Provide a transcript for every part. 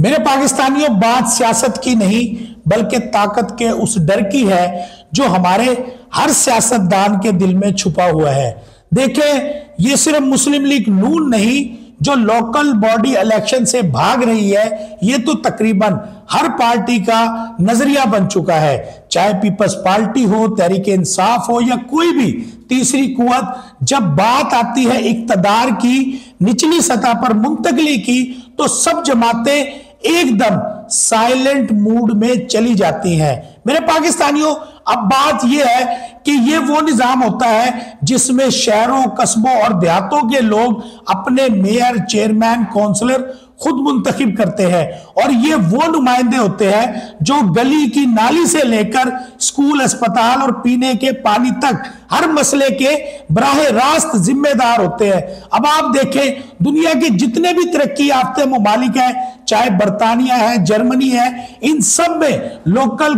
मेरे पाकिस्तानियों, बात सियासत की नहीं बल्कि ताकत के उस डर की है जो हमारे हर सियासतदान के दिल में छुपा हुआ है। देखें, ये सिर्फ मुस्लिम लीग नून नहीं जो लोकल बॉडी इलेक्शन से भाग रही है, ये तो तकरीबन हर पार्टी का नजरिया बन चुका है। चाहे पीपल्स पार्टी हो, तहरीक इंसाफ हो या कोई भी तीसरी कुव्वत, जब बात आती है इक्तदार की निचली सतह पर मुंतकली की, तो सब जमातें एकदम साइलेंट मूड में चली जाती हैं। मेरे पाकिस्तानियों, अब बात यह है कि ये वो निजाम होता है जिसमें शहरों, कस्बों और देहातों के लोग अपने मेयर, चेयरमैन, काउंसलर खुद मुंतखब करते हैं, और ये वो नुमाइंदे होते हैं जो गली की नाली से लेकर स्कूल, अस्पताल और पीने के पानी तक हर मसले के बराह रास्त जिम्मेदार होते हैं। अब आप देखें, दुनिया के जितने भी तरक्की याफ्ता ममालिक हैं, चाहे बरतानिया है, जर्मनी है, इन सब में लोकल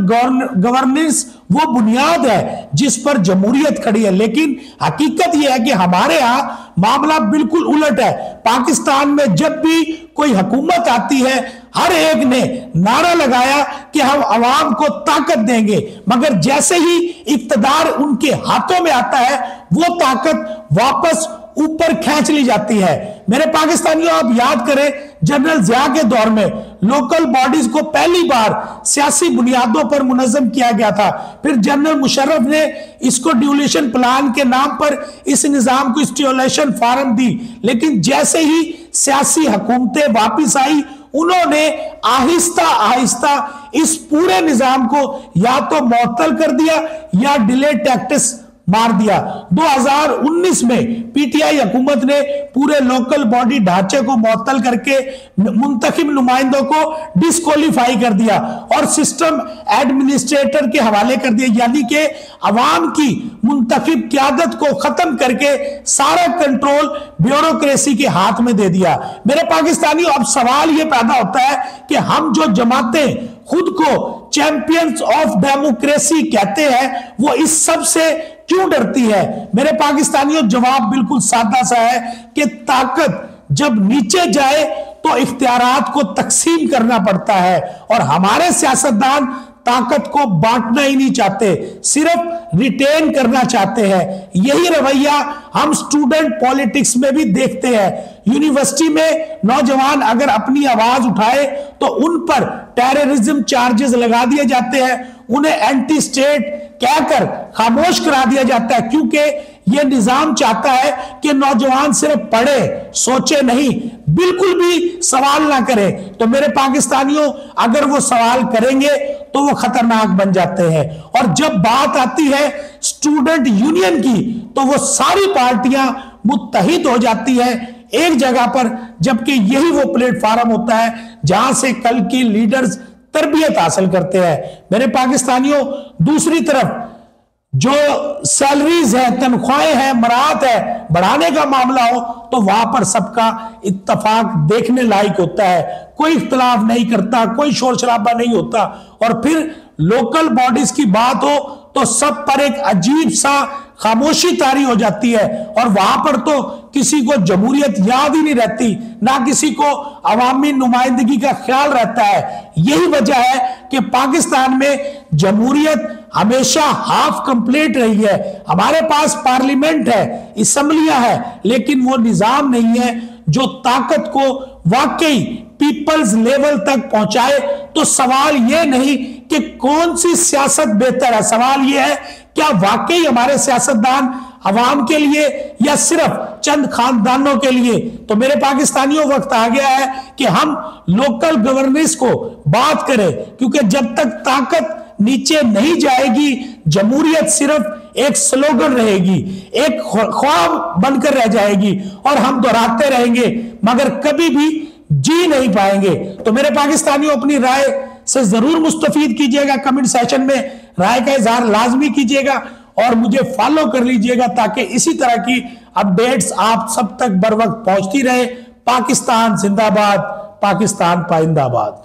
गवर्नेंस वो बुनियाद है जिस पर जमहूरियत खड़ी है। लेकिन हकीकत यह है कि हमारे यहां मामला बिल्कुल उलट है। पाकिस्तान में जब भी कोई हुकूमत आती है, हर एक ने नारा लगाया कि हम अवाम को ताकत देंगे, मगर जैसे ही इक्तदार उनके हाथों में आता है, वो ताकत वापस ऊपर खींच ली जाती है। मेरे पाकिस्तानियों, आप याद करें, जनरल जिया के दौर में लोकल बॉडीज को पहली बार सियासी बुनियादों पर मुनज़्ज़म किया गया था। फिर जनरल मुशर्रफ ने इसको डिवोल्यूशन प्लान के नाम पर इस निजाम को स्टिमुलेशन फार्म दी, लेकिन जैसे ही सियासी हुकूमतें वापिस आई, उन्होंने आहिस्ता आहिस्ता इस पूरे निजाम को या तो मुअत्तल कर दिया या डिले टैक्टिस मार दिया। 2019 में पीटीआई हुकूमत ने पूरे लोकल बॉडी ढांचे को मुअत्तल करके मुंतखब नुमाइंदों को डिस्क्वालीफाई कर दिया और सिस्टम एडमिनिस्ट्रेटर के हवाले कर दिया, यानी कि अवाम की मुंतखब क़यादत को खत्म करके सारा कंट्रोल ब्यूरोक्रेसी के हाथ में दे दिया। मेरे पाकिस्तानियों, अब सवाल यह पैदा होता है कि हम जो जमातें खुद को चैंपियंस ऑफ डेमोक्रेसी कहते हैं, वो इस सब से क्यों डरती है? मेरे पाकिस्तानियों, जवाब बिल्कुल सादा सा है कि ताकत जब नीचे जाए तो इख्तियारात को तकसीम करना पड़ता है, और हमारे सियासतदान ताकत को बांटना ही नहीं चाहते, सिर्फ रिटेन करना चाहते हैं। यही रवैया हम स्टूडेंट पॉलिटिक्स में भी देखते हैं। यूनिवर्सिटी में नौजवान अगर अपनी आवाज उठाए तो उन पर टेररिज्म चार्जेस लगा दिए जाते हैं, उन्हें एंटी स्टेट कहकर खामोश करा दिया जाता है, क्योंकि यह निजाम चाहता है कि नौजवान सिर्फ पढ़े, सोचे नहीं, बिल्कुल भी सवाल ना करें। तो मेरे पाकिस्तानियों, अगर वो सवाल करेंगे तो वो खतरनाक बन जाते हैं। और जब बात आती है स्टूडेंट यूनियन की, तो वो सारी पार्टियां मुत्तहिद हो जाती है एक जगह पर, जबकि यही वो प्लेटफॉर्म होता है जहां से कल की लीडर्स तरबियत हासिल करते हैं। मेरे पाकिस्तानियों, दूसरी तरफ जो सैलरीज है, तनख्वाहें हैं, मराहत है, बढ़ाने का मामला हो तो वहां पर सबका इत्तफाक देखने लायक होता है, कोई इख्तलाफ नहीं करता, कोई शोर शराबा नहीं होता। और फिर लोकल बॉडीज की बात हो तो सब पर एक अजीब सा खामोशी तारी हो जाती है, और वहां पर तो किसी को जमहूरियत याद ही नहीं रहती, ना किसी को अवामी नुमाइंदगी का ख्याल रहता है। यही वजह है कि पाकिस्तान में जमहूरियत हमेशा हाफ कंप्लीट रही है। हमारे पास पार्लियामेंट है, असेंबलियां है, लेकिन वो निजाम नहीं है जो ताकत को वाकई पीपल्स लेवल तक पहुंचाए। तो सवाल यह नहीं कि कौन सी सियासत बेहतर है, सवाल यह है क्या वाकई हमारे सियासतदान अवाम के लिए या सिर्फ चंद खानदानों के लिए? तो मेरे पाकिस्तानियों, वक्त आ गया है कि हम लोकल गवर्नेंस को बात करें, क्योंकि जब तक ताकत नीचे नहीं जाएगी, जमहूरियत सिर्फ एक स्लोगन रहेगी, एक ख्वाब बनकर रह जाएगी, और हम दोहराते रहेंगे मगर कभी भी जी नहीं पाएंगे। तो मेरे पाकिस्तानियों, अपनी राय से जरूर मुस्तफीद कीजिएगा, कमेंट सेशन में राय का इजहार लाजमी कीजिएगा और मुझे फॉलो कर लीजिएगा ताकि इसी तरह की अपडेट्स आप सब तक बर वक्त पहुंचती रहे। पाकिस्तान जिंदाबाद, पाकिस्तान पाइंदाबाद।